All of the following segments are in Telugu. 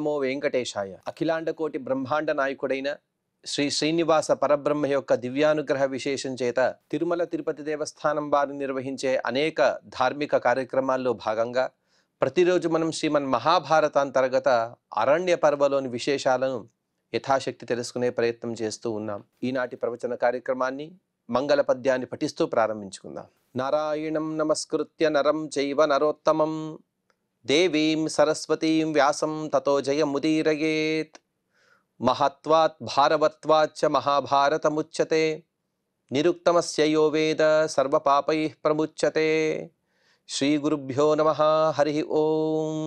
నమో వెంకటేశాయ. అఖిలాండ కోటి బ్రహ్మాండ నాయకుడైన శ్రీ శ్రీనివాస పరబ్రహ్మ యొక్క దివ్యానుగ్రహ విశేషం చేత తిరుమల తిరుపతి దేవస్థానం వారు నిర్వహించే అనేక ధార్మిక కార్యక్రమాల్లో భాగంగా ప్రతిరోజు మనం శ్రీమన్ మహాభారత అంతర్గత అరణ్య పర్వలోని విశేషాలను యథాశక్తి తెలుసుకునే ప్రయత్నం చేస్తూ ఉన్నాం. ఈనాటి ప్రవచన కార్యక్రమాన్ని మంగళ పద్యాన్ని పఠిస్తూ ప్రారంభించుకుందాం. నారాయణం నమస్కృత్య నరం చైవ నరోత్తమం దేవీం సరస్వతీం వ్యాసం తతో జయముదీరయేత్. మహత్వాత్ భారవత్వాచ్చ మహాభారతముచ్యతే నిరుక్తమస్య యో వేద సర్వపాపైః ప్రముచ్యతే. శ్రీ గురుభ్యో నమః. హరి ఓం.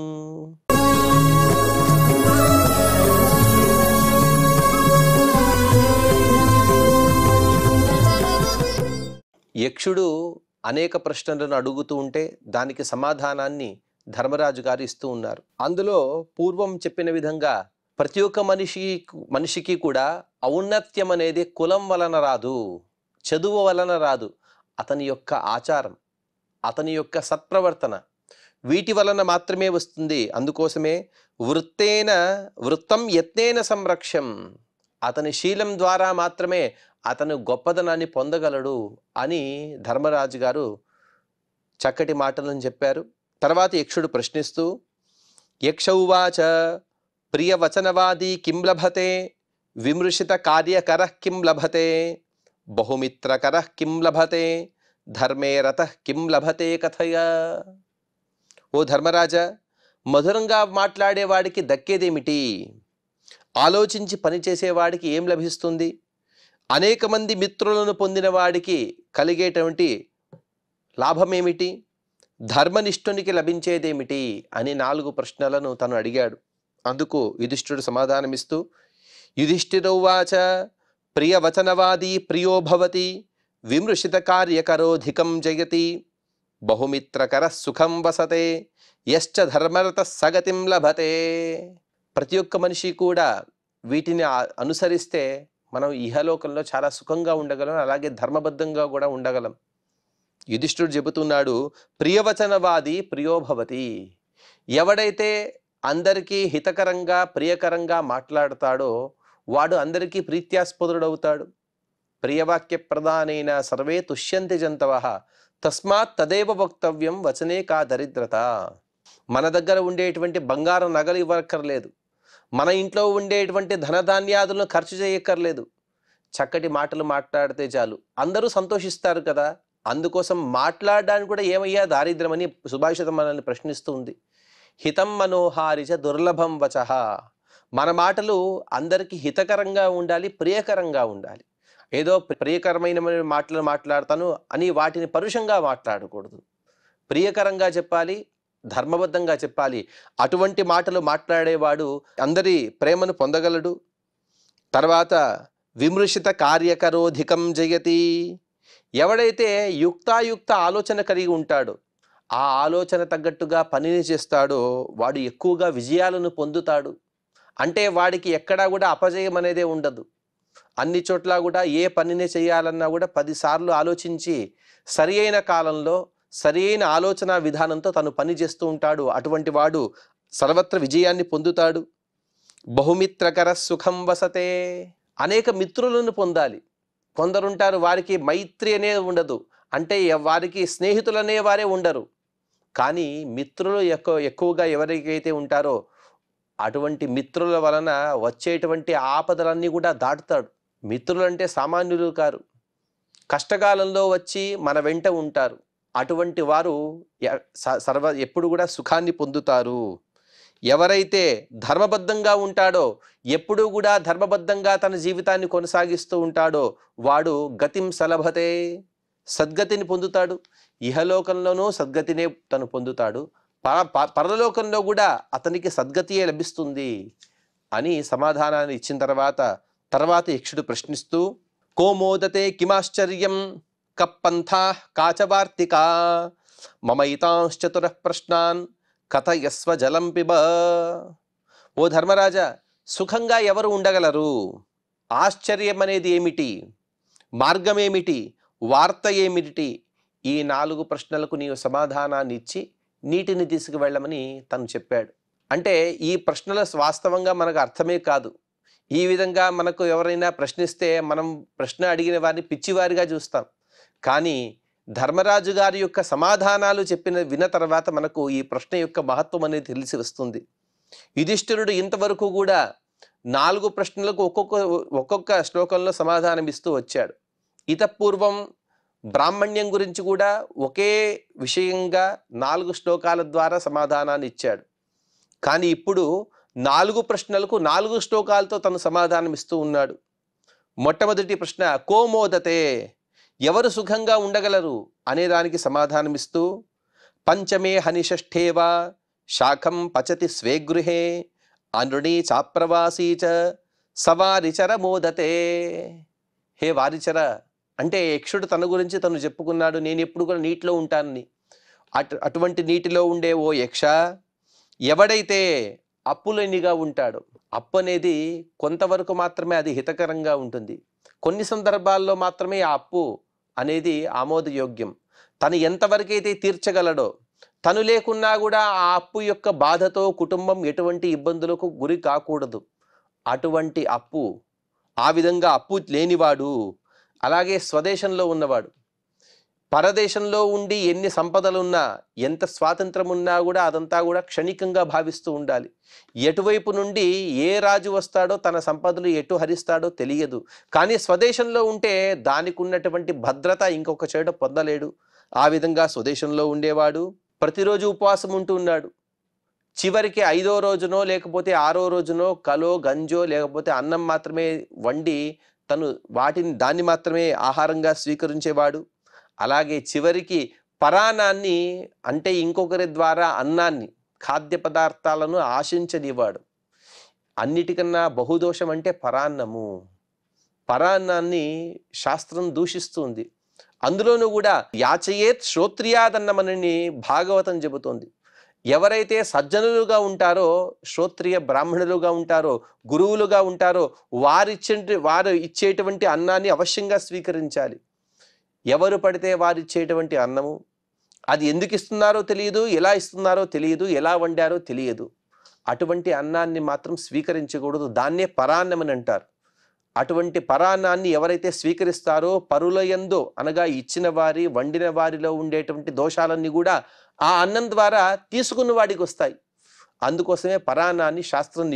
యక్షుడు అనేక ప్రశ్నలను అడుగుతూ ఉంటే దానికి సమాధానాన్ని ధర్మరాజు గారు ఇస్తూ ఉన్నారు. అందులో పూర్వం చెప్పిన విధంగా ప్రతి ఒక్క మనిషికి కూడా ఔన్నత్యం అనేది కులం వలన రాదు, చదువు వలన రాదు. అతని యొక్క ఆచారం, అతని యొక్క సత్ప్రవర్తన, వీటి వలన మాత్రమే వస్తుంది. అందుకోసమే వృత్తం యత్నేన సంరక్షం, అతని శీలం ద్వారా మాత్రమే అతను గొప్పదనాన్ని పొందగలడు అని ధర్మరాజు గారు చక్కటి మాటలను చెప్పారు. తర్వాత యక్షుడు ప్రశ్నిస్తూ యక్షౌవాచ ప్రియవచనవాది కిం లభతే విమృశిత కార్యకరః కిం లభతే బహుమిత్రకరః కిం లభతే ధర్మే రతః కిం లభతే కథయ. ఓ ధర్మరాజా, మధురంగా మాట్లాడేవాడికి దక్కేదేమిటి? ఆలోచించి పనిచేసేవాడికి ఏం లభిస్తుంది? అనేక మంది మిత్రులను పొందిన వాడికి కలిగేటువంటి లాభమేమిటి? ధర్మనిష్ఠునికి లభించేదేమిటి అని 4 ప్రశ్నలను తను అడిగాడు. అందుకు యుధిష్ఠిరుడు సమాధానమిస్తూ యుధిష్ఠిరౌవాచ ప్రియవచనవాది ప్రియో భవతి విమృశిత కార్యకరోధికం జయతి బహుమిత్రకర సుఖం వసతే యశ్చ ధర్మరత సగతిం లభతే. ప్రతి ఒక్క మనిషి కూడా వీటిని అనుసరిస్తే మనం ఇహలోకంలో చాలా సుఖంగా ఉండగలం, అలాగే ధర్మబద్ధంగా కూడా ఉండగలం. యుధిష్ఠిరుడు చెబుతున్నాడు, ప్రియవచనవాది ప్రియోభవతి. ఎవడైతే అందరికీ హితకరంగా ప్రియకరంగా మాట్లాడతాడో వాడు అందరికీ ప్రీత్యాస్పదుడవుతాడు. ప్రియవాక్య ప్రధానైన సర్వే తుష్యంతి జంతవః తస్మాత్ తదేవ వక్తవ్యం వచనే కా దరిద్రత. మన దగ్గర ఉండేటువంటి బంగారం నగలు ఇవ్వక్కర్లేదు, మన ఇంట్లో ఉండేటువంటి ధనధాన్యాదులను ఖర్చు చేయక్కర్లేదు. చక్కటి మాటలు మాట్లాడితే చాలు, అందరూ సంతోషిస్తారు కదా. అందుకోసం మాట్లాడడానికి కూడా ఏమయ్యా దారిద్ర్యమని సుభాషితం మనల్ని ప్రశ్నిస్తూ ఉంది. హితం మనోహారిచ దుర్లభం వచః. మన మాటలు అందరికీ హితకరంగా ఉండాలి, ప్రియకరంగా ఉండాలి. ఏదో ప్రియకరమైన మాటలు మాట్లాడతాను అని వాటిని పరుషంగా మాట్లాడకూడదు. ప్రియకరంగా చెప్పాలి, ధర్మబద్ధంగా చెప్పాలి. అటువంటి మాటలు మాట్లాడేవాడు అందరి ప్రేమను పొందగలడు. తర్వాత విమృశిత కార్యకరోధికం జయతి. ఎవడైతే యుక్తాయుక్త ఆలోచన కలిగి ఉంటాడో, ఆ ఆలోచన తగ్గట్టుగా పనిని చేస్తాడో వాడు ఎక్కువగా విజయాలను పొందుతాడు. అంటే వాడికి ఎక్కడా కూడా అపజయం అనేదే ఉండదు. అన్ని చోట్ల కూడా ఏ పనిని చేయాలన్నా కూడా 10 సార్లు ఆలోచించి సరి అయిన కాలంలో సరి అయిన ఆలోచన విధానంతో తను పని చేస్తూ ఉంటాడు. అటువంటి వాడు సర్వత్ర విజయాన్ని పొందుతాడు. బహుమిత్రకర సుఖం వసతే. అనేక మిత్రులను పొందాలి. కొందరుంటారు వారికి మైత్రి అనేది ఉండదు, అంటే వారికి స్నేహితులు అనేవారే ఉండరు. కానీ మిత్రులు ఎక్కువగా ఎవరికైతే ఉంటారో అటువంటి మిత్రుల వలన వచ్చేటువంటి ఆపదలన్నీ కూడా దాటుతాడు. మిత్రులు అంటే సామాన్యులు కారు, కష్టకాలంలో వచ్చి మన వెంట ఉంటారు. అటువంటి వారు ఎప్పుడు కూడా సుఖాన్ని పొందుతారు. ఎవరైతే ధర్మబద్ధంగా ఉంటాడో, ఎప్పుడూ కూడా ధర్మబద్ధంగా తన జీవితాన్ని కొనసాగిస్తూ ఉంటాడో వాడు గతిం సలభతే, సద్గతిని పొందుతాడు. ఇహలోకంలోనూ సద్గతినే తను పొందుతాడు, పరలోకంలో కూడా అతనికి సద్గతియే లభిస్తుంది అని సమాధానాన్ని ఇచ్చిన తర్వాత యక్షుడు ప్రశ్నిస్తూ కోమోదతే కిమాశ్చర్యం కప్పంథా కాచవార్తికా మమైతాంశ్చతురః ప్రశ్నాన్ కథయస్వ జలం పిబ. ఓ ధర్మరాజా, సుఖంగా ఎవరు ఉండగలరు? ఆశ్చర్యం అనేది ఏమిటి? మార్గమేమిటి? వార్త ఏమిటి? ఈ 4 ప్రశ్నలకు నీవు సమాధానాన్ని ఇచ్చి నీటిని తీసుకువెళ్ళమని తను చెప్పాడు. అంటే ఈ ప్రశ్నలు వాస్తవంగా మనకు అర్థమే కాదు. ఈ విధంగా మనకు ఎవరైనా ప్రశ్నిస్తే మనం ప్రశ్న అడిగిన వారిని పిచ్చివారిగా చూస్తాం. కానీ ధర్మరాజు గారి యొక్క సమాధానాలు విన్న తర్వాత మనకు ఈ ప్రశ్న యొక్క మహత్వం అనేది తెలిసి వస్తుంది. యుధిష్ఠిరుడు ఇంతవరకు కూడా 4 ప్రశ్నలకు ఒక్కొక్క శ్లోకంలో సమాధానం ఇస్తూ వచ్చాడు. ఇతపూర్వం బ్రాహ్మణ్యం గురించి కూడా ఒకే విషయంగా 4 శ్లోకాల ద్వారా సమాధానాన్ని ఇచ్చాడు. కానీ ఇప్పుడు 4 ప్రశ్నలకు 4 శ్లోకాలతో తను సమాధానం ఇస్తూ ఉన్నాడు. మొట్టమొదటి ప్రశ్న కోమోదతే, ఎవరు సుఖంగా ఉండగలరు అనే దానికి సమాధానం ఇస్తూ, పంచమే హనిషష్ఠేవా శాఖం పచతి స్వే గృహే అనృణీ చాప్రవాసీ చ సవారిచర మోదతే. హే వారిచర, అంటే యక్షుడు తన గురించి తను చెప్పుకున్నాడు, నేను ఎప్పుడు కూడా నీటిలో ఉంటానని. అటువంటి నీటిలో ఉండే ఓ యక్ష, ఎవడైతే అప్పులేనిగా ఉంటాడో, అప్పు అనేది కొంతవరకు మాత్రమే అది హితకరంగా ఉంటుంది. కొన్ని సందర్భాల్లో మాత్రమే ఆ అప్పు అనేది ఆమోదయోగ్యం. తను ఎంతవరకైతే తీర్చగలడో, తను లేకున్నా కూడా ఆ అప్పు యొక్క బాధతో కుటుంబం ఎటువంటి ఇబ్బందులకు గురి కాకూడదు. అటువంటి అప్పు, ఆ విధంగా అప్పు లేనివాడు, అలాగే స్వదేశంలో ఉన్నవాడు, పరదేశంలో ఉండి ఎన్ని సంపదలున్నా ఎంత స్వాతంత్రం ఉన్నా కూడా అదంతా కూడా క్షణికంగా భావిస్తూ ఉండాలి. ఎటువైపు నుండి ఏ రాజు వస్తాడో తన సంపదలు ఎటు హరిస్తాడో తెలియదు. కానీ స్వదేశంలో ఉంటే దానికి ఉన్నటువంటి భద్రత ఇంకొక చోట పొందలేడు. ఆ విధంగా స్వదేశంలో ఉండేవాడు ప్రతిరోజు ఉపవాసం ఉంటూ ఉన్నాడు. చివరికి 5వ రోజునో లేకపోతే 6వ రోజునో కలో గంజో లేకపోతే అన్నం మాత్రమే వండి తను దాన్ని మాత్రమే ఆహారంగా స్వీకరించేవాడు. అలాగే చివరికి పరాన్నాన్ని, అంటే ఇంకొకరి ద్వారా అన్నాన్ని, ఖాద్య పదార్థాలను ఆశించనివాడు. అన్నిటికన్నా బహుదోషం అంటే పరాన్నము. పరాన్నాన్ని శాస్త్రం దూషిస్తుంది. అందులోనూ కూడా యాచయేత్ శ్రోత్రియాదన్నమని భాగవతం చెబుతోంది. ఎవరైతే సజ్జనులుగా ఉంటారో, శ్రోత్రియ బ్రాహ్మణులుగా ఉంటారో, గురువులుగా ఉంటారో వారు ఇచ్చేటువంటి అన్నాన్ని అవశ్యంగా స్వీకరించాలి. ఎవరు పడితే వారు ఇచ్చేటువంటి అన్నము, అది ఎందుకు ఇస్తున్నారో తెలియదు, ఎలా ఇస్తున్నారో తెలియదు, ఎలా వండారో తెలియదు, అటువంటి అన్నాన్ని మాత్రం స్వీకరించకూడదు. దాన్నే పరాన్నమని అంటారు. అటువంటి పరాన్నాన్ని ఎవరైతే స్వీకరిస్తారో పరులయందు, అనగా ఇచ్చిన వారి వండిన వారిలో ఉండేటువంటి దోషాలన్నీ కూడా ఆ అన్నం ద్వారా తీసుకున్న వాడికి వస్తాయి. అందుకోసమే పరాన్నాన్ని శాస్త్రం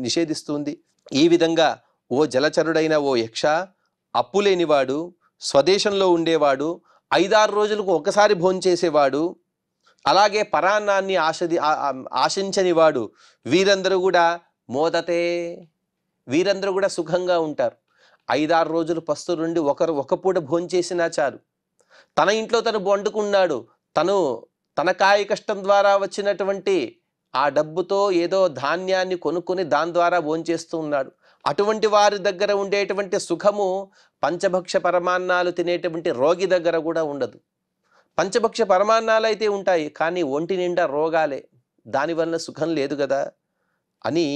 నిషేధిస్తుంది. ఈ విధంగా ఓ జలచరుడైన ఓ యక్ష, అప్పులేనివాడు, స్వదేశంలో ఉండేవాడు, 5-6 రోజులకు ఒకసారి భోంచేసేవాడు, అలాగే పరాన్నాన్ని ఆశించనివాడు, వీరందరూ కూడా మోదతే, వీరందరూ కూడా సుఖంగా ఉంటారు. 5-6 రోజులు పస్తు నుండి ఒక పూట భోంచేసినా చాలు. తన ఇంట్లో తను వండుకున్నాడు, తన కాయ కష్టం ద్వారా వచ్చినటువంటి ఆ డబ్బుతో ఏదో ధాన్యాన్ని కొనుక్కొని దాని ద్వారా భోంచేస్తూ ఉన్నాడు. అటువంటి వారి దగ్గర ఉండేటువంటి సుఖము పంచభక్ష పరమాన్నాలు తినేటువంటి రోగి దగ్గర కూడా ఉండదు. పంచభక్ష పరమాన్నాలు అయితే ఉంటాయి, కానీ ఒంటి నిండా రోగాలే, దానివల్ల సుఖం లేదు కదా అని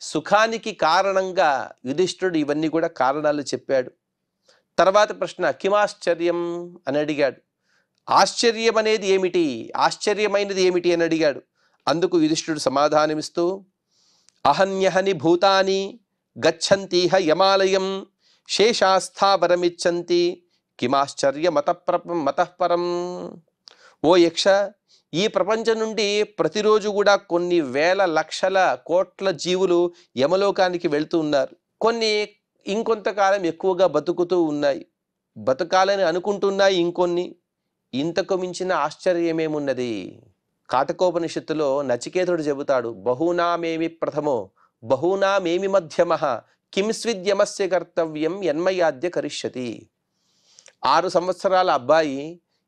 సుఖానికి కారణంగా యుధిష్ఠిరుడు ఇవన్నీ కూడా కారణాలు చెప్పాడు. తర్వాత ప్రశ్న కిమాశ్చర్యం అని అడిగాడు. ఆశ్చర్యం అనేది ఏమిటి, ఆశ్చర్యమైనది ఏమిటి అని అడిగాడు. అందుకు యుధిష్ఠిరుడు సమాధానమిస్తూ, అహన్యహని భూతాని గచ్చంతీహ యమాలయం శేషాస్థావరమిచ్చంతి కిమాశ్చర్య మతఃపరం. ఓ యక్ష, ఈ ప్రపంచం నుండి ప్రతిరోజు కూడా కొన్ని వేల లక్షల కోట్ల జీవులు యమలోకానికి వెళ్తూ ఉన్నారు. కొన్ని ఇంకొంతకాలం ఎక్కువగా బతుకుతూ ఉన్నాయి, బతకాలని అనుకుంటున్నాయి ఇంకొన్ని. ఇంతకు మించిన ఆశ్చర్యమేమున్నది? కాటకోపనిషత్తులో నచికేతుడు చెబుతాడు, బహూనామేమి ప్రథమో బహూనామేమి మధ్యమః కింస్విద్యమస్య కర్తవ్యం యన్మయాద్య కరిష్యతి. 6 సంవత్సరాల అబ్బాయి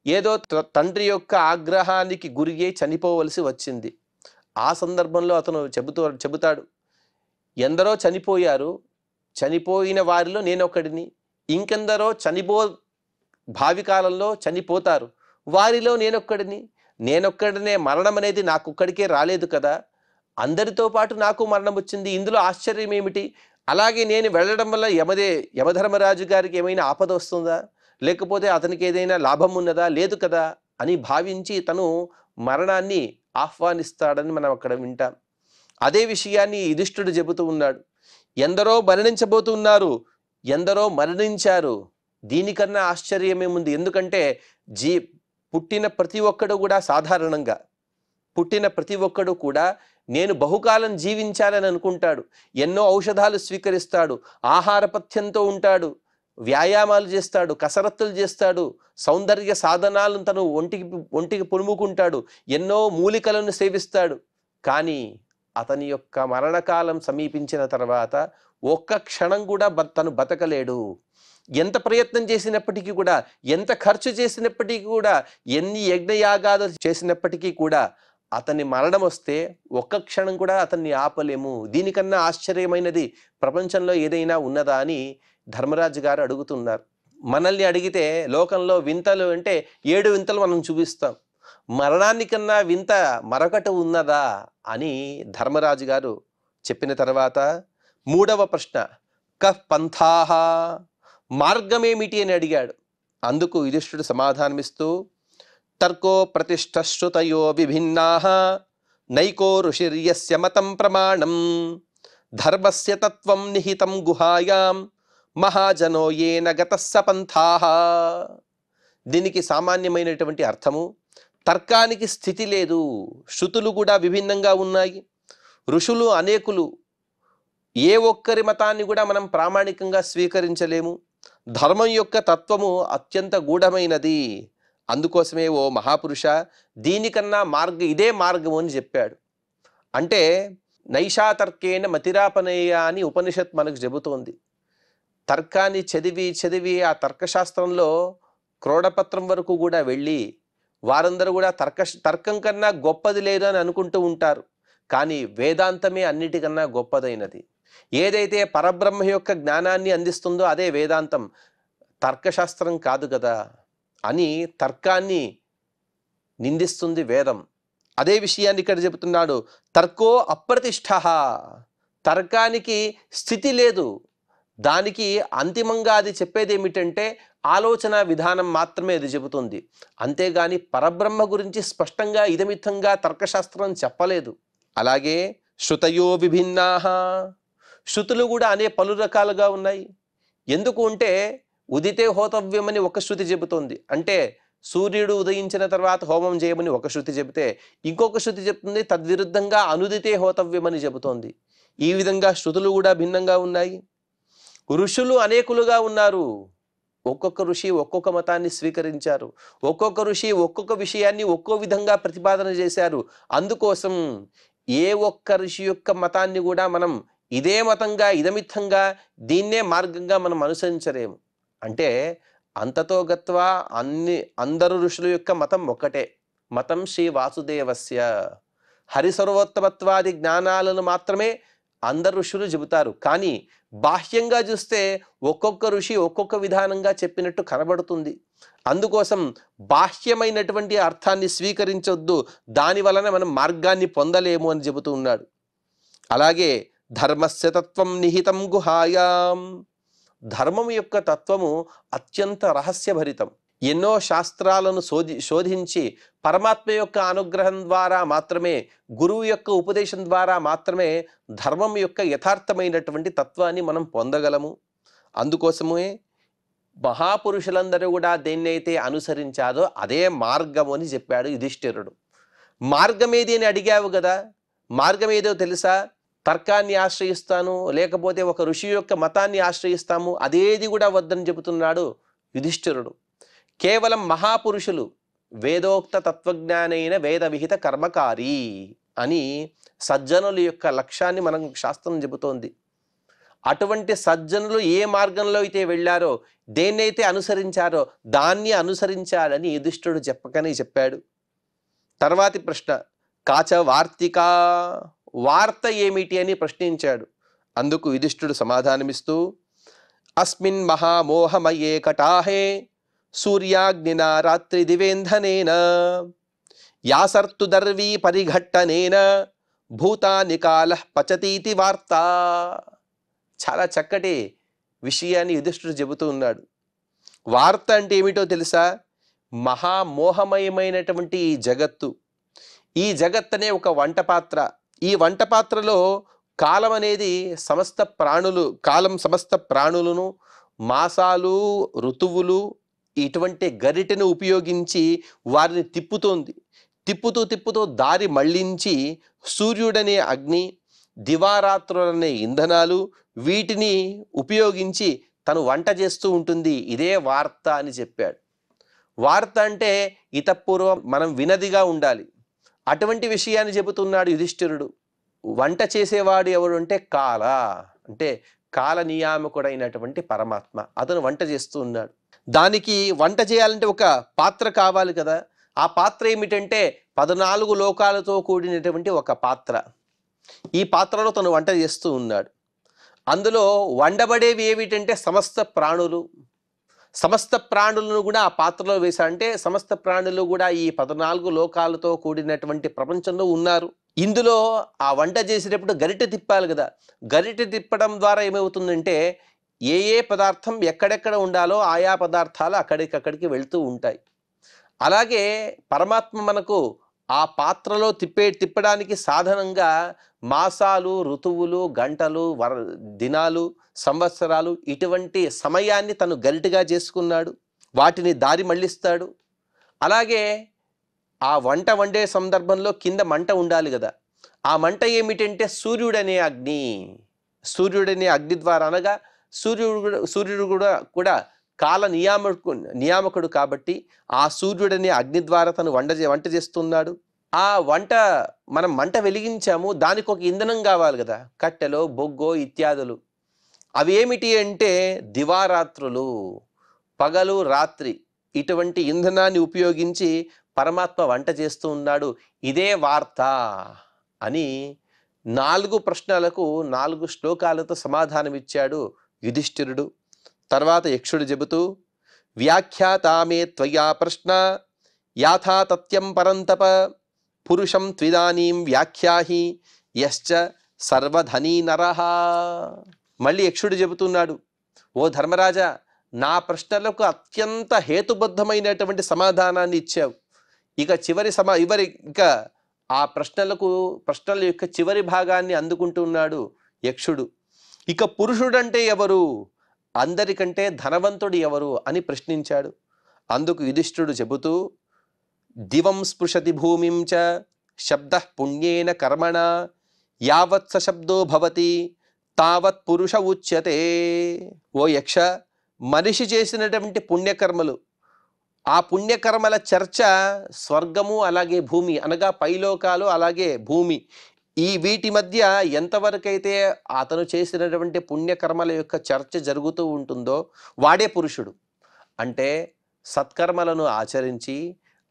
ఏదో తండ్రి యొక్క ఆగ్రహానికి గురియై చనిపోవలసి వచ్చింది. ఆ సందర్భంలో అతను చెబుతాడు, ఎందరో చనిపోయారు, చనిపోయిన వారిలో నేనొకడిని, ఇంకెందరో భావి కాలంలో చనిపోతారు, వారిలో నేనొక్కడినే. మరణం అనేది నాకొక్కడికే రాలేదు కదా, అందరితో పాటు నాకు మరణం వచ్చింది, ఇందులో ఆశ్చర్యం ఏమిటి? అలాగే నేను వెళ్ళడం వల్ల యమధర్మరాజు గారికి ఏమైనా ఆపద వస్తుందా, లేకపోతే అతనికి ఏదైనా లాభం ఉన్నదా? లేదు కదా అని భావించి తను మరణాన్ని ఆహ్వానిస్తాడని మనం అక్కడ వింటాం. అదే విషయాన్ని యుధిష్ఠుడు చెబుతూ ఉన్నాడు. ఎందరో మరణించబోతున్నారు, ఎందరో మరణించారు, దీనికన్నా ఆశ్చర్యమేముంది? ఎందుకంటే జీ పుట్టిన ప్రతి ఒక్కడు కూడా సాధారణంగా పుట్టిన ప్రతి ఒక్కడు కూడా నేను బహుకాలం జీవించాలని అనుకుంటాడు. ఎన్నో ఔషధాలు స్వీకరిస్తాడు, ఆహారపథ్యంతో ఉంటాడు, వ్యాయామాలు చేస్తాడు, కసరత్తులు చేస్తాడు, సౌందర్య సాధనాలను తను ఒంటికి పులుముకుంటాడు, ఎన్నో మూలికలను సేవిస్తాడు. కానీ అతని యొక్క మరణకాలం సమీపించిన తర్వాత ఒక్క క్షణం కూడా తను బతకలేడు. ఎంత ప్రయత్నం చేసినప్పటికీ కూడా, ఎంత ఖర్చు చేసినప్పటికీ కూడా, ఎన్ని యజ్ఞయాగాలు చేసినప్పటికీ కూడా అతని మరణం వస్తే ఒక్క క్షణం కూడా అతన్ని ఆపలేము. దీనికన్నా ఆశ్చర్యమైనది ప్రపంచంలో ఏదైనా ఉన్నదా అని ధర్మరాజు గారు అడుగుతున్నారు. మనల్ని అడిగితే లోకంలో వింతలు అంటే 7 వింతలు మనం చూపిస్తాం. మరణానికన్నా వింత మరొకటి ఉన్నదా అని ధర్మరాజు గారు చెప్పిన తర్వాత 3వ ప్రశ్న, కః పంథాః, మార్గమేమిటి అని అడిగాడు. అందుకు యుధిష్ఠిరుడు సమాధానమిస్తూ, తర్కో ప్రతిష్ఠశ్రుతయో విభిన్నాః నైకో ఋషిర్యస్య మతం ప్రమాణం ధర్మస్య తత్వం నిహితం గుహాయాం మహాజనో ఏన గతస్స పంథాః. దీనికి సామాన్యమైనటువంటి అర్థము, తర్కానికి స్థితి లేదు, శృతులు కూడా విభిన్నంగా ఉన్నాయి, ఋషులు అనేకులు, ఏ ఒక్కరి మతాన్ని కూడా మనం ప్రామాణికంగా స్వీకరించలేము, ధర్మం యొక్క తత్వము అత్యంత గూఢమైనది, అందుకోసమే ఓ మహాపురుష దీనికన్నా ఇదే మార్గము అని చెప్పాడు. అంటే నైషాతర్కేన మతిరాపనేయ అని ఉపనిషత్ మనకు చెబుతోంది. తర్కాన్ని చదివి ఆ తర్కశాస్త్రంలో క్రోడపత్రం వరకు కూడా వెళ్ళి వారందరూ కూడా తర్కం కన్నా గొప్పది లేదు అని అనుకుంటూ ఉంటారు. కానీ వేదాంతమే అన్నిటికన్నా గొప్పదైనది. ఏదైతే పరబ్రహ్మ యొక్క జ్ఞానాన్ని అందిస్తుందో అదే వేదాంతం, తర్కశాస్త్రం కాదు కదా అని తర్కాన్ని నిందిస్తుంది వేదం. అదే విషయాన్ని ఇక్కడ చెబుతున్నాడు. తర్కో అప్రతిష్ఠ, తర్కానికి స్థితి లేదు. దానికి అంతిమంగా అది చెప్పేది ఏమిటంటే ఆలోచన విధానం మాత్రమే అది చెబుతుంది. అంతేగాని పరబ్రహ్మ గురించి స్పష్టంగా ఇదమిత్తంగా తర్కశాస్త్రం చెప్పలేదు. అలాగే శృతయో విభిన్నాః, శృతులు కూడా పలు రకాలుగా ఉన్నాయి. ఎందుకు అంటే ఉదితే హోతవ్యమని ఒక శృతి చెబుతోంది. అంటే సూర్యుడు ఉదయించిన తర్వాత హోమం చేయమని ఒక శృతి చెబితే ఇంకొక శృతి చెప్తుంది తద్విరుద్ధంగా అనుదితే హోతవ్యమని చెబుతోంది. ఈ విధంగా శృతులు కూడా భిన్నంగా ఉన్నాయి. ఋషులు అనేకులుగా ఉన్నారు. ఒక్కొక్క ఋషి ఒక్కొక్క మతాన్ని స్వీకరించారు. ఒక్కొక్క ఋషి ఒక్కొక్క విషయాన్ని ఒక్కో విధంగా ప్రతిపాదన చేశారు. అందుకోసం ఏ ఒక్క ఋషి యొక్క మతాన్ని కూడా మనం ఇదే మతంగా ఇదమిత్తంగా దీన్నే మార్గంగా మనం అనుసరించలేము. అంటే అంతతో గత్వా అందరు ఋషుల యొక్క మతం ఒక్కటే, మతం శ్రీ వాసుదేవస్య. హరి సర్వోత్తమత్వాది జ్ఞానాలను మాత్రమే అందరు ఋషులు చెబుతారు. కానీ బాహ్యంగా చూస్తే ఒక్కొక్క ఋషి ఒక్కొక్క విధానంగా చెప్పినట్టు కనబడుతుంది. అందుకోసం బాహ్యమైనటువంటి అర్థాన్ని స్వీకరించొద్దు, దాని వలన మనం మార్గాన్ని పొందలేము అని చెబుతూ ఉన్నాడు. అలాగే ధర్మస్య తత్వం నిహితం గుహాయాం, ధర్మం యొక్క తత్వము అత్యంత రహస్యభరితం. ఎన్నో శాస్త్రాలను శోధించి పరమాత్మ యొక్క అనుగ్రహం ద్వారా మాత్రమే, గురువు యొక్క ఉపదేశం ద్వారా మాత్రమే ధర్మం యొక్క యథార్థమైనటువంటి తత్వాన్ని మనం పొందగలము. అందుకోసమే మహాపురుషులందరూ కూడా దేన్నైతే అనుసరించాదో అదే మార్గము అని చెప్పాడు యుధిష్ఠిరుడు. మార్గం ఏది అని అడిగావు కదా, మార్గం ఏదో తెలుసా? తర్కాన్ని ఆశ్రయిస్తాను, లేకపోతే ఒక ఋషి యొక్క మతాన్ని ఆశ్రయిస్తాము, అదేది కూడా వద్దని చెబుతున్నాడు యుధిష్ఠిరుడు. కేవలం మహాపురుషులు, వేదోక్త తత్వజ్ఞానైన వేద విహిత కర్మకారి అని సజ్జనుల యొక్క లక్ష్యాన్ని మనం శాస్త్రం చెబుతోంది. అటువంటి సజ్జనులు ఏ మార్గంలో అయితే వెళ్ళారో, దేన్నైతే అనుసరించారో దాన్ని అనుసరించాలని యుధిష్ఠిరుడు చెప్పకనే చెప్పాడు. తర్వాతి ప్రశ్న, కాచ వార్తిక, వార్త ఏమిటి అని ప్రశ్నించాడు. అందుకు యుధిష్ఠిరుడు సమాధానమిస్తూ, అస్మిన్ మహామోహమయే కటాహే సూర్యాగ్నినా రాత్రి దివేంధనేన యాసర్తు దర్వీ పరిఘట్టనేన భూతాని కాలః పచతీతి వార్త. చాలా చక్కటి విషయాన్ని యుధిష్ఠిరుడు చెబుతూ ఉన్నాడు. వార్త అంటే ఏమిటో తెలుసా? మహామోహమయమైనటువంటి ఈ జగత్తు, ఈ జగత్తనే ఒక వంట పాత్ర, ఈ వంట పాత్రలో కాలం అనేది సమస్త ప్రాణులను, మాసాలు, ఋతువులు ఇటువంటి గరిటెను ఉపయోగించి వారిని తిప్పుతోంది. తిప్పుతూ దారి మళ్ళించి సూర్యుడనే అగ్ని, దివారాత్రులనే ఇంధనాలు వీటిని ఉపయోగించి తను వంట చేస్తూ ఉంటుంది. ఇదే వార్త అని చెప్పాడు. వార్త అంటే ఇతపూర్వం మనం వినదిగా ఉండాలి. అటువంటి విషయాన్ని చెబుతున్నాడు యుధిష్ఠిరుడు. వంట చేసేవాడు ఎవరు అంటే అంటే కాల నియామకుడైనటువంటి పరమాత్మ. అతను వంట చేస్తూ ఉన్నాడు. దానికి వంట చేయాలంటే ఒక పాత్ర కావాలి కదా. ఆ పాత్ర ఏమిటంటే 14 లోకాలతో కూడినటువంటి ఒక పాత్ర. ఈ పాత్రలో తను వంట చేస్తూ ఉన్నాడు. అందులో వండబడేవి ఏమిటంటే సమస్త ప్రాణులను కూడా ఆ పాత్రలో వేశాడంటే సమస్త ప్రాణులు కూడా ఈ 14 లోకాలతో కూడినటువంటి ప్రపంచంలో ఉన్నారు. ఇందులో ఆ వంట చేసేటప్పుడు గరిటె తిప్పాలి కదా. గరిటె తిప్పడం ద్వారా ఏమవుతుందంటే ఏ పదార్థం ఎక్కడెక్కడ ఉండాలో ఆయా పదార్థాలు అక్కడికక్కడికి వెళ్తూ ఉంటాయి. అలాగే పరమాత్మ మనకు ఆ పాత్రలో తిప్పడానికి సాధనంగా మాసాలు, ఋతువులు, గంటలు, దినాలు, సంవత్సరాలు ఇటువంటి సమయాన్ని తను గరిటగా చేసుకున్నాడు. వాటిని దారి మళ్ళిస్తాడు. అలాగే ఆ వంట వండే సందర్భంలో కింద మంట ఉండాలి కదా. ఆ మంట ఏమిటంటే సూర్యుడనే అగ్ని ద్వారా, అనగా సూర్యుడు కూడా కాల నియామకుడు కాబట్టి ఆ సూర్యుడనే అగ్ని ద్వారా తను వంట చేస్తున్నాడు. ఆ మనం మంట వెలిగించాము, దానికి ఒక ఇంధనం కావాలి కదా. కట్టెలో, బొగ్గో ఇత్యాదులు. అవి ఏమిటి అంటే దివారాత్రులు, పగలు రాత్రి ఇటువంటి ఇంధనాన్ని ఉపయోగించి పరమాత్మ వంట చేస్తూ ఉన్నాడు. ఇదే వార్త అని 4 ప్రశ్నలకు 4 శ్లోకాలతో సమాధానమిచ్చాడు యుధిష్ఠిరుడు. తర్వాత యక్షుడు చెబుతూ, వ్యాఖ్యాతామే త్వయా ప్రశ్న యాథా తత్యం పరంతప పురుషం త్విదానీం వ్యాఖ్యాహి యశ్చ సర్వధనీ నరః. మళ్ళీ యక్షుడు చెబుతున్నాడు, ఓ ధర్మరాజా, నా ప్రశ్నలకు అత్యంత హేతుబద్ధమైనటువంటి సమాధానాన్ని ఇచ్చావు. ఇక ఆ ప్రశ్నల యొక్క చివరి భాగాన్ని అందుకుంటున్నాడు యక్షుడు. ఇక పురుషుడంటే ఎవరు, అందరికంటే ధనవంతుడు ఎవరు అని ప్రశ్నించాడు. అందుకు యుధిష్ఠిరుడు చెబుతూ, దివం స్పృశతి భూమిం చ శబ్దః పుణ్యేన కర్మణ యావత్ సశబ్దో భవతి తావత్ పురుష ఉచ్యతే. ఓ యక్ష, మనిషి చేసినటువంటి పుణ్యకర్మలు, ఆ పుణ్యకర్మల చర్చ స్వర్గము అలాగే భూమి, అనగా పైలోకాలు అలాగే భూమి, వీటి మధ్య ఎంతవరకైతే అతను చేసినటువంటి పుణ్యకర్మల యొక్క చర్చ జరుగుతూ ఉంటుందో వాడే పురుషుడు. అంటే సత్కర్మలను ఆచరించి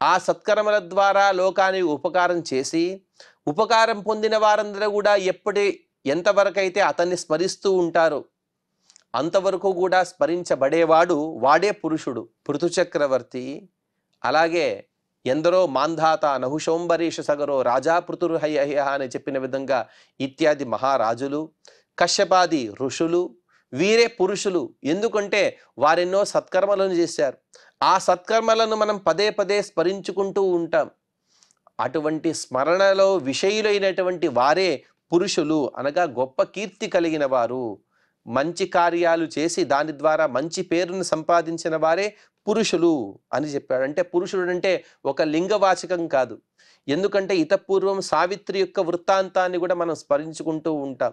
ఆ సత్కర్మల ద్వారా లోకానికి ఉపకారం చేసి ఉపకారం పొందిన వారందరూ కూడా ఎంతవరకైతే అతన్ని స్మరిస్తూ ఉంటారో అంతవరకు కూడా స్మరించబడేవాడు వాడే పురుషుడు. పృథుచక్రవర్తి, అలాగే ఎందరో మాంధాత, నహుశోంబరీష సగరో, రాజా పృథుర్హయ అని చెప్పిన విధంగా ఇత్యాది మహారాజులు, కశ్యపాది ఋషులు వీరే పురుషులు. ఎందుకంటే వారెన్నో సత్కర్మలను చేశారు. ఆ సత్కర్మలను మనం పదే పదే స్మరించుకుంటూ ఉంటాం. అటువంటి స్మరణలో విషయులైనటువంటి వారే పురుషులు, అనగా గొప్ప కీర్తి కలిగిన వారు. మంచి కార్యాలు చేసి దాని ద్వారా మంచి పేరును సంపాదించిన వారే పురుషులు అని చెప్పాడు. అంటే పురుషుడు అంటే ఒక లింగవాచకం కాదు. ఎందుకంటే ఇతపూర్వం సావిత్రి యొక్క వృత్తాంతాన్ని కూడా మనం స్మరించుకుంటూ ఉంటాం.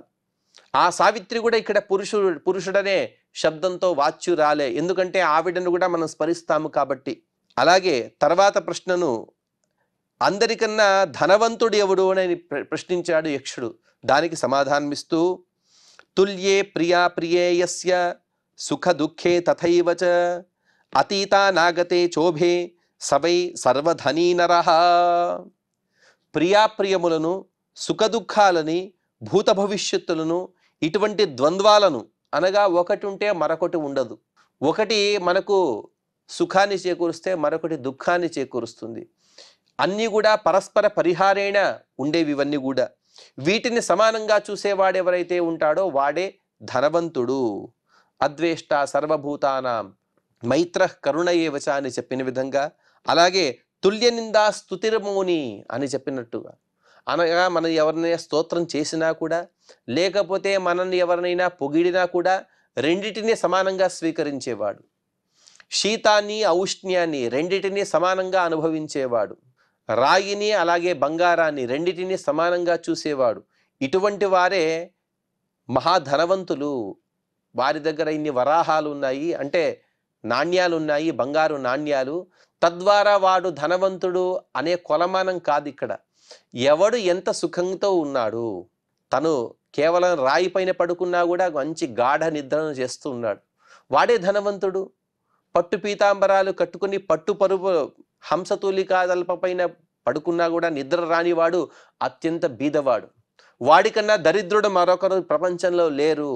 ఆ సావిత్రి కూడా ఇక్కడ పురుషుడనే శబ్దంతో వాచ్యురాలే, ఎందుకంటే ఆవిడను కూడా మనం స్మరిస్తాము కాబట్టి. అలాగే తర్వాత ప్రశ్నను, అందరికన్నా ధనవంతుడు ఎవడు అని ప్రశ్నించాడు యక్షుడు. దానికి సమాధానమిస్తూ, తుల్యే ప్రియా ప్రియేయస్య సుఖ దుఃఖే తథైవ చ అతీతా నాగతే చోభే సవై సర్వధనీ నరః. ప్రియాప్రియములను, సుఖదుఖాలని, భూత భవిష్యత్తులను, ఇటువంటి ద్వంద్వాలను, అనగా ఒకటి ఉంటే మరొకటి ఉండదు. ఒకటి మనకు సుఖాన్ని చేకూరుస్తే మరొకటి దుఃఖాన్ని చేకూరుస్తుంది. అన్నీ కూడా పరస్పర పరిహారేణ ఉండేవి. ఇవన్నీ కూడా వీటిని సమానంగా చూసేవాడెవరైతే ఉంటాడో వాడే ధనవంతుడు. అద్వేష్ట సర్వభూతానాం మైత్రః కరుణయేవచ అని చెప్పిన విధంగా, అలాగే తుల్య నిందా స్తుతిర్మౌని అని చెప్పినట్టుగా, అనగా మనం ఎవరినైనా స్తోత్రం చేసినా కూడా, లేకపోతే మనల్ని ఎవరినైనా పొగిడినా కూడా రెండిటిని సమానంగా స్వీకరించేవాడు. శీతాన్ని ఔష్ణ్యాన్ని రెండిటిని సమానంగా అనుభవించేవాడు. రాగిని అలాగే బంగారాన్ని రెండిటిని సమానంగా చూసేవాడు. ఇటువంటి వారే మహాధనవంతులు. వారి దగ్గర ఇన్ని వరాహాలు ఉన్నాయి, అంటే నాణ్యాలు ఉన్నాయి, బంగారు నాణ్యాలు. తద్వారా వాడు ధనవంతుడు అనే కొలమానం కాదు ఇక్కడ. ఎవడు ఎంత సుఖంతో ఉన్నాడు, తను కేవలం రాయి పైన పడుకున్నా కూడా మంచి గాఢ నిద్రను చేస్తూ ఉన్నాడు, వాడే ధనవంతుడు. పట్టు పీతాంబరాలు కట్టుకుని పట్టు పరుపు హంసతూలికాదల్ప పైన పడుకున్నా కూడా నిద్ర రానివాడు అత్యంత బీదవాడు. వాడికన్నా దరిద్రుడు మరొకరు ప్రపంచంలో లేరు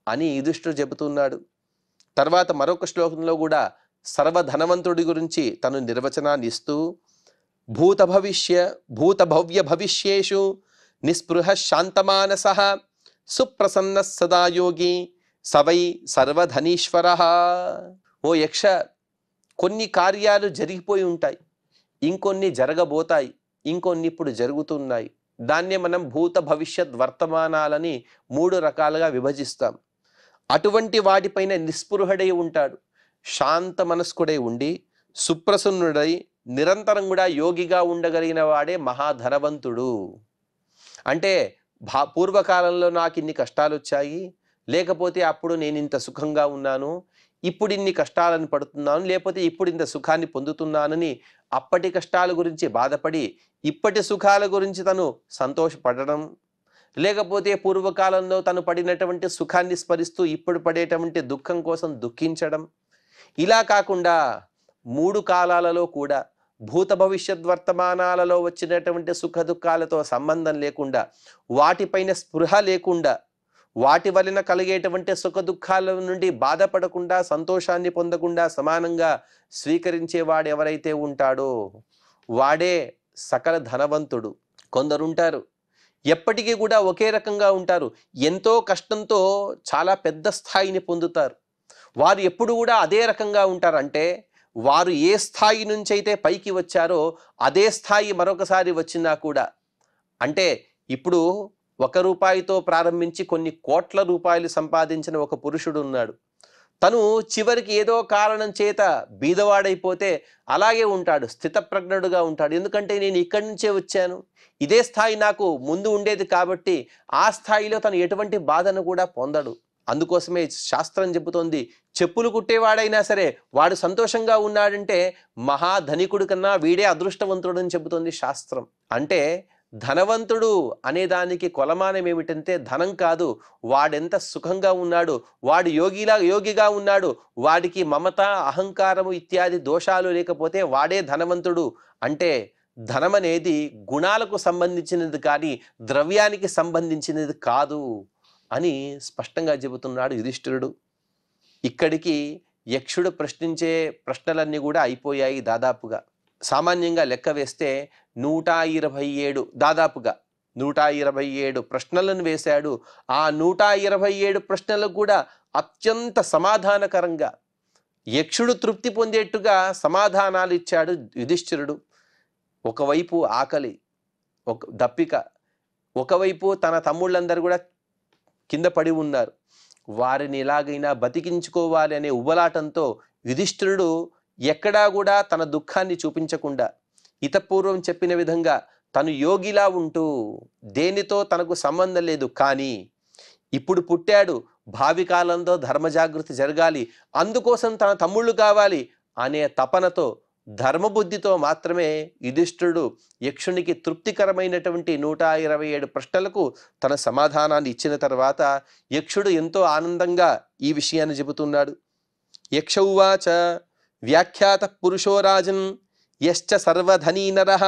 అని యుధిష్ఠిరుడు చెబుతున్నాడు. తర్వాత మరొక శ్లోకంలో కూడా సర్వధనవంతుడి గురించి తను నిర్వచనాన్ని ఇస్తూ, భూత భవ్య భవిష్యేషు నిస్పృహ శాంతమానసః సుప్రసన్న సదా యోగి సవై సర్వధనీశ్వర. ఓ యక్ష, కొన్ని కార్యాలు జరిగిపోయి ఉంటాయి, ఇంకొన్ని జరగబోతాయి, ఇంకొన్ని ఇప్పుడు జరుగుతున్నాయి. దాన్నే మనం భూత భవిష్యత్ వర్తమానాలని 3 రకాలుగా విభజిస్తాం. అటువంటి వాటిపైన నిస్పృహుడై ఉంటాడు, శాంత మనస్కుడై ఉండి సుప్రసన్నుడై నిరంతరం కూడా యోగిగా ఉండగలిగిన వాడే మహాధనవంతుడు. అంటే పూర్వకాలంలో నాకు ఇన్ని కష్టాలు వచ్చాయి, లేకపోతే అప్పుడు నేను ఇంత సుఖంగా ఉన్నాను, ఇప్పుడు ఇన్ని కష్టాలను పడుతున్నాను, లేకపోతే ఇప్పుడు ఇంత సుఖాన్ని పొందుతున్నానని అప్పటి కష్టాల గురించి బాధపడి ఇప్పటి సుఖాల గురించి తను సంతోషపడడం, లేకపోతే పూర్వకాలంలో తను పడినటువంటి సుఖాన్ని స్మరిస్తూ ఇప్పుడు పడేటువంటి దుఃఖం కోసం దుఃఖించడం. ఇలా కాకుండా 3 కాలాలలో కూడా భూత భవిష్యత్ వర్తమానాలలో వచ్చినటువంటి సుఖ దుఃఖాలతో సంబంధం లేకుండా, వాటిపైన స్పృహ లేకుండా, వాటి వలన కలిగేటువంటి సుఖ దుఃఖాల నుండి బాధపడకుండా, సంతోషాన్ని పొందకుండా సమానంగా స్వీకరించేవాడు ఎవరైతే ఉంటాడో వాడే సకల ధనవంతుడు. కొందరుంటారు ఎప్పటికీ కూడా ఒకే రకంగా ఉంటారు, ఎంతో కష్టంతో చాలా పెద్ద స్థాయిని పొందుతారు. వారు ఎప్పుడు కూడా అదే రకంగా ఉంటారు. అంటే వారు ఏ స్థాయి నుంచి అయితే పైకి వచ్చారో అదే స్థాయి మరొకసారి వచ్చినా కూడా, అంటే ఇప్పుడు 1 రూపాయితో ప్రారంభించి కొన్ని కోట్ల రూపాయలు సంపాదించిన ఒక పురుషుడు ఉన్నాడు. తను చివరికి ఏదో కారణం చేత బీదవాడైపోతే అలాగే ఉంటాడు, స్థితప్రజ్ఞుడుగా ఉంటాడు. ఎందుకంటే నేను ఇక్కడి నుంచే వచ్చాను, ఇదే స్థాయి నాకు ముందు ఉండేది కాబట్టి ఆ స్థాయిలో తను ఎటువంటి బాధను కూడా పొందడు. అందుకోసమే శాస్త్రం చెబుతోంది, చెప్పులు కుట్టేవాడైనా సరే వాడు సంతోషంగా ఉన్నాడంటే మహాధనికుడి కన్నా వీడే అదృష్టవంతుడు అని చెబుతోంది శాస్త్రం. అంటే ధనవంతుడు అనేదానికి కొలమానం ఏమిటంటే ధనం కాదు, వాడెంత సుఖంగా ఉన్నాడు, వాడు యోగిగా ఉన్నాడు, వాడికి మమత అహంకారము ఇత్యాది దోషాలు లేకపోతే వాడే ధనవంతుడు. అంటే ధనం అనేది గుణాలకు సంబంధించినది కానీ ద్రవ్యానికి సంబంధించినది కాదు అని స్పష్టంగా చెబుతున్నాడు యుధిష్ఠిరుడు. ఇక్కడికి యక్షుడు ప్రశ్నించే ప్రశ్నలన్నీ కూడా అయిపోయాయి దాదాపుగా. సామాన్యంగా లెక్క వేస్తే 127 దాదాపుగా 127 ప్రశ్నలను వేశాడు. ఆ 127 ప్రశ్నలకు కూడా అత్యంత సమాధానకరంగా యక్షుడు తృప్తి పొందేట్టుగా సమాధానాలు ఇచ్చాడు యుధిష్ఠిరుడు. ఒకవైపు ఆకలి, దప్పిక, ఒకవైపు తన తమ్ముళ్ళందరూ కూడా కింద పడి ఉన్నారు, వారిని ఎలాగైనా బతికించుకోవాలి అనే ఉబలాటంతో యుధిష్ఠిరుడు ఎక్కడా కూడా తన దుఃఖాన్ని చూపించకుండా ఇతపూర్వం చెప్పిన విధంగా తను యోగిలా ఉంటూ దేనితో తనకు సంబంధం లేదు, కానీ ఇప్పుడు పుట్టాడు, భావి కాలంలో ధర్మజాగృతి జరగాలి, అందుకోసం తన తమ్ముళ్ళు కావాలి అనే తపనతో ధర్మబుద్ధితో మాత్రమే యుధిష్ఠిరుడు యక్షునికి తృప్తికరమైనటువంటి 127 ప్రశ్నలకు తన సమాధానాన్ని ఇచ్చిన తర్వాత యక్షుడు ఎంతో ఆనందంగా ఈ విషయాన్ని చెబుతున్నాడు. యక్ష ఉవాచ వ్యాఖ్యాత పురుషో రాజన్ యశ్చ సర్వధనీ నరః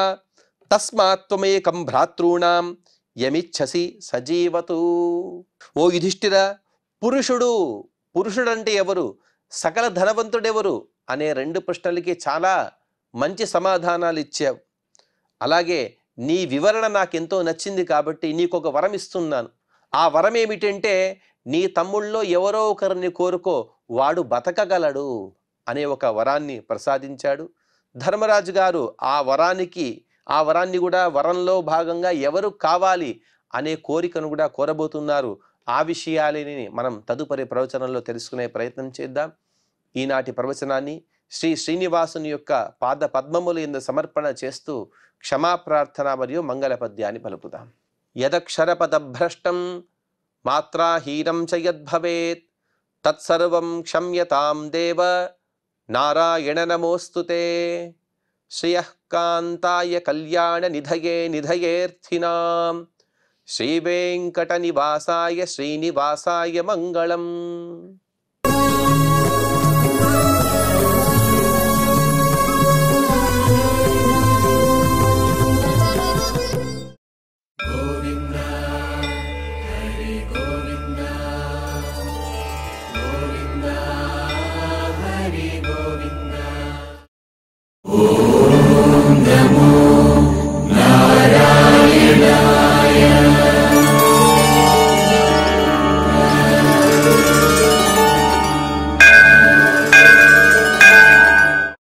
తస్మాత్ త్వమేకం భ్రాతॄణాం యమిచ్ఛసి సజీవతు. ఓ యుధిష్ఠిర, పురుషుడంటే ఎవరు, సకల ధనవంతుడెవరు అనే 2 ప్రశ్నలకి చాలా మంచి సమాధానాలు ఇచ్చావు. అలాగే నీ వివరణ నాకెంతో నచ్చింది కాబట్టి నీకు ఒక వరం ఇస్తున్నాను. ఆ వరం ఏమిటంటే నీ తమ్ముళ్ళలో ఎవరో ఒకరిని కోరుకో, వాడు బతకగలడు అనే ఒక వరాన్ని ప్రసాదించాడు. ధర్మరాజు గారు ఆ వరానికి ఆ వరాన్ని కూడా వరంలో భాగంగా ఎవరు కావాలి అనే కోరికను కూడా కోరబోతున్నారు. ఆ విషయాలని మనం తదుపరి ప్రవచనంలో తెలుసుకునే ప్రయత్నం చేద్దాం. ఈనాటి ప్రవచనాన్ని శ్రీ శ్రీనివాసుని యొక్క పాద పద్మములు యందు సమర్పణ చేస్తూ క్షమాప్రార్థన మరియు మంగళ పద్యాన్ని పలుకుదాం. యదక్షరపదభ్రష్టం మాత్రాహీనం చ యద్భవేత్ తత్సర్వం క్షమ్యతాం దేవ నారాయణ నమోస్తుతే. శ్రియః కాంతాయ కళ్యాణ నిధయే నిధయేర్థినాం శ్రీవేంకట నివాసాయ శ్రీనివాసాయ మంగళం.